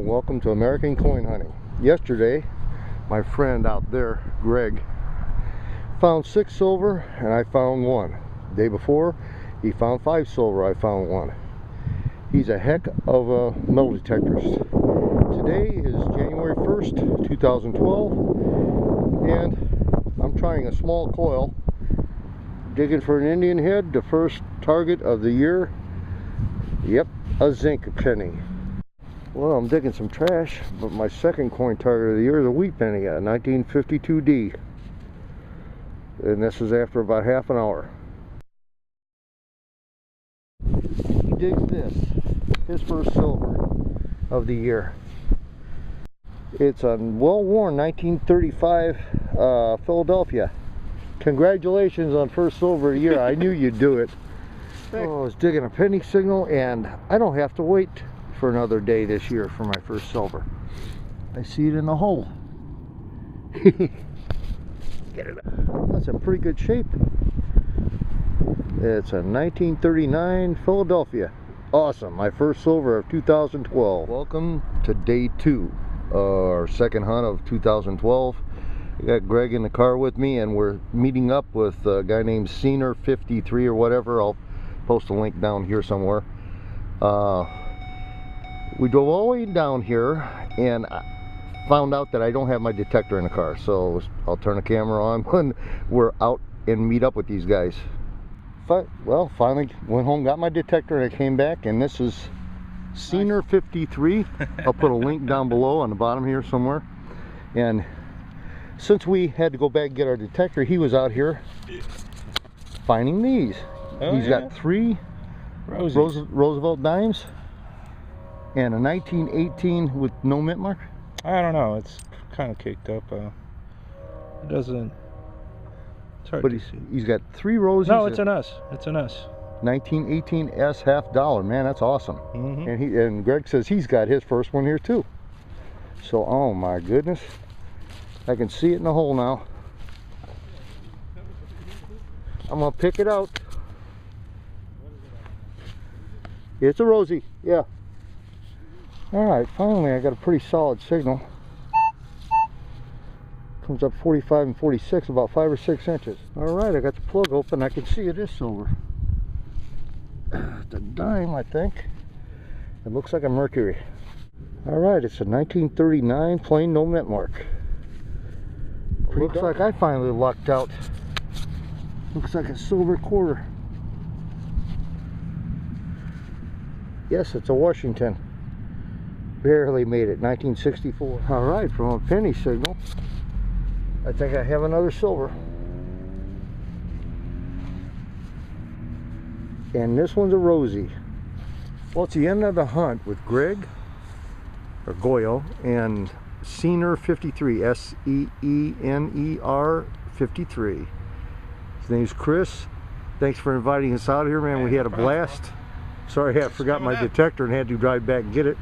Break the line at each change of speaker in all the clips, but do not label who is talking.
welcome to American Coin Hunting. Yesterday, my friend out there, Greg, found 6 silver and I found 1. The day before, he found 5 silver, I found 1. He's a heck of a metal detectorist. Today is January 1st, 2012, and I'm trying a small coil, digging for an Indian head, the first target of the year. Yep, a zinc penny. Well, I'm digging some trash, but my second coin target of the year is a wheat penny, a 1952D. And this is after about half an hour. He digs this, his first silver of the year. It's a well-worn 1935 Philadelphia. Congratulations on first silver of the year. I knew you'd do it. Oh, I was digging a penny signal, and I don't have to wait for another day this year for my first silver. I see it in the hole. Get it out. That's in pretty good shape. It's a 1939 Philadelphia. Awesome, my first silver of 2012. Welcome to day 2, our second hunt of 2012. I got Greg in the car with me, and we're meeting up with a guy named Scener53 or whatever. I'll post a link down here somewhere. We drove all the way down here and I found out that I don't have my detector in the car, so I'll turn the camera on when we're out and meet up with these guys. Well, finally went home, got my detector, and I came back, and this is Scener53. I'll put a link down below on the bottom here somewhere. And since we had to go back and get our detector, he was out here finding these. He's got 3 Roosevelt dimes and a 1918 with no mint mark.
I don't know, it's kind of caked up. It doesn't, it's hard to see.
He's got 3 roses.
No, it's an S. It's an S.
1918 S half dollar. Man, that's awesome. And Greg says he's got his first one here too. So, oh my goodness, I can see it in the hole now. I'm gonna pick it out. It's a Rosie, yeah. Alright, finally I got a pretty solid signal. Comes up 45 and 46, about 5 or 6 inches. Alright, I got the plug open, I can see it is silver. It's a dime, I think. It looks like a Mercury. Alright, it's a 1939 plain, no mint mark. Looks like I finally lucked out. Looks like a silver quarter. Yes, it's a Washington. Barely made it, 1964. Alright, from a penny signal, I think I have another silver. And this one's a Rosie. Well, it's the end of the hunt with Greg, or Goyo, and Scener53, S-E-E-N-E-R 53. His name's Chris. Thanks for inviting us out here, man. We had a blast. Sorry, I forgot my detector and had to drive back and get it.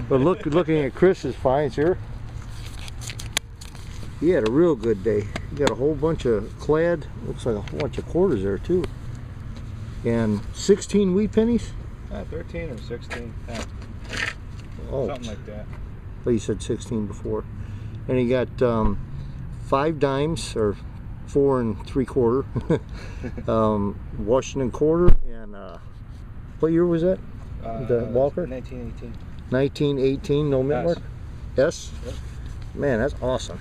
But looking at Chris's finds here, he had a real good day. He got a whole bunch of clad, looks like a whole bunch of quarters there too. And 16 wheat pennies?
13 or 16. Yeah.
Oh,
something like that.
But you said 16 before. And he got 5 dimes, or 4 3/4. Washington quarter, and what year was that? The Walker?
1918.
1918, no mint mark? S?
Yep.
Man, that's awesome.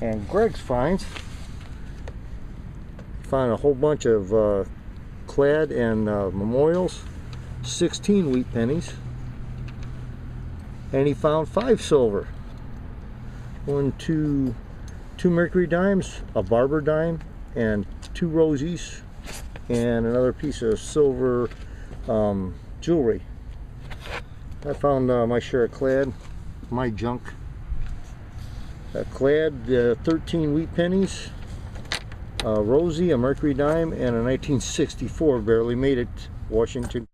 And Greg's finds, found a whole bunch of clad and memorials, 16 wheat pennies, and he found 5 silver. 2 Mercury dimes, a Barber dime, and 2 Rosies, and another piece of silver jewelry. I found my share of clad, my junk. Clad, 13 wheat pennies, a Rosie, a Mercury dime, and a 1964, barely made it, Washington.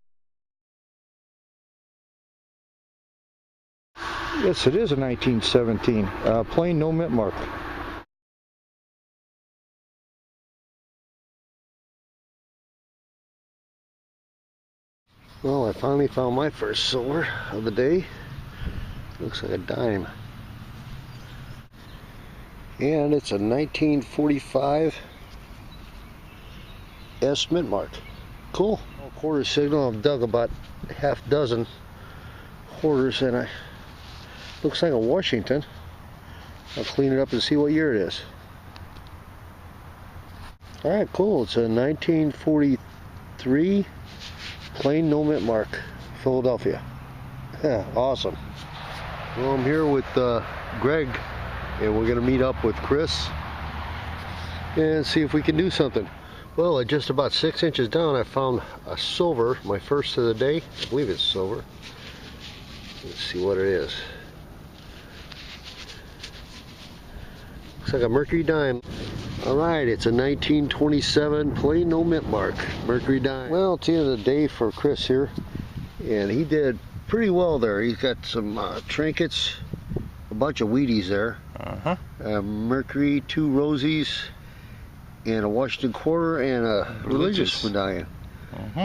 Yes, it is a 1917, plain, no mint mark. Well, I finally found my first silver of the day. Looks like a dime. And it's a 1945 S mint mark. Cool. Quarter signal. I've dug about half dozen quarters, and looks like a Washington. I'll clean it up and see what year it is. Alright, cool. It's a 1943 plain no mint mark, Philadelphia. Yeah, awesome. Well, I'm here with Greg, and we're going to meet up with Chris and see if we can do something. Well, at just about 6 inches down, I found a silver, my first of the day. I believe it's silver. Let's see what it is. Looks like a mercury dime. Alright, it's a 1927 plain no mint mark, mercury dime. Well, it's the end of the day for Chris here, and he did pretty well there. He's got some trinkets, a bunch of Wheaties there, mercury, 2 rosies, and a Washington quarter, and a religious medallion.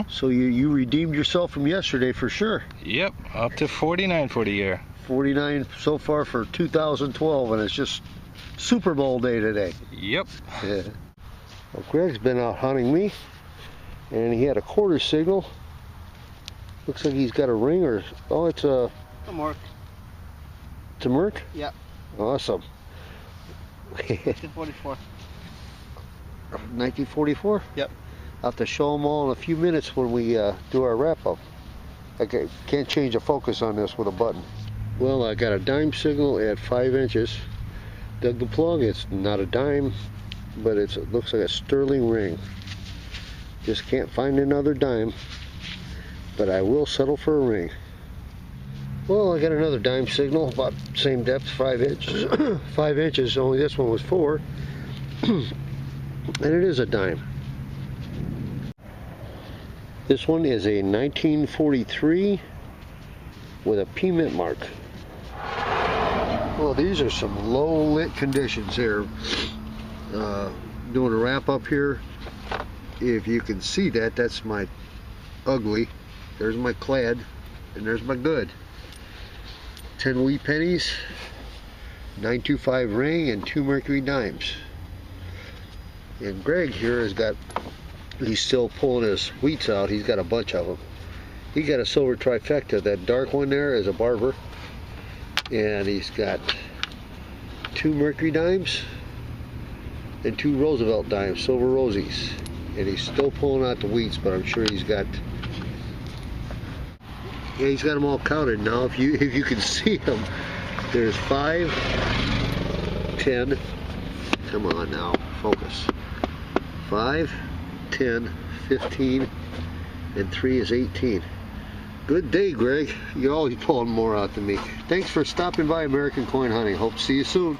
So you redeemed yourself from yesterday for sure.
Yep, up to 49 for the year.
49 so far for 2012, and it's just Super Bowl day today.
Yep.
Yeah. Well, Greg's been out hunting me, and he had a quarter signal. Looks like he's got a ring, or oh, it's a
mark.
It's a merc?
Yeah.
Awesome.
1944.
1944?
Yep.
I'll have to show them all in a few minutes when we do our wrap-up. I can't change the focus on this with a button. Well, I got a dime signal at 5 inches. Dug the plug. It's not a dime, but it looks like a sterling ring. Just can't find another dime, but I will settle for a ring. Well, I got another dime signal, about same depth, 5 inches. 5 inches, only this one was 4. And it is a dime. This one is a 1943 with a P mint mark. Well, these are some low lit conditions here. Doing a wrap up here. If you can see that, that's my ugly. There's my clad, and there's my good. 10 wee pennies, 925 ring, and 2 mercury dimes. And Greg here has got, he's still pulling his wheats out. He's got a bunch of them. He got a silver trifecta. That dark one there is a barber. And he's got 2 mercury dimes and 2 Roosevelt dimes, silver rosies. And he's still pulling out the wheats, but I'm sure he's got, yeah, he's got them all counted now. If you can see them, there's 5, 10. Come on now, focus. 5, 10, 15, and 3 is 18. Good day, Greg. You're always pulling more out than me. Thanks for stopping by American Coin Hunting. Hope to see you soon.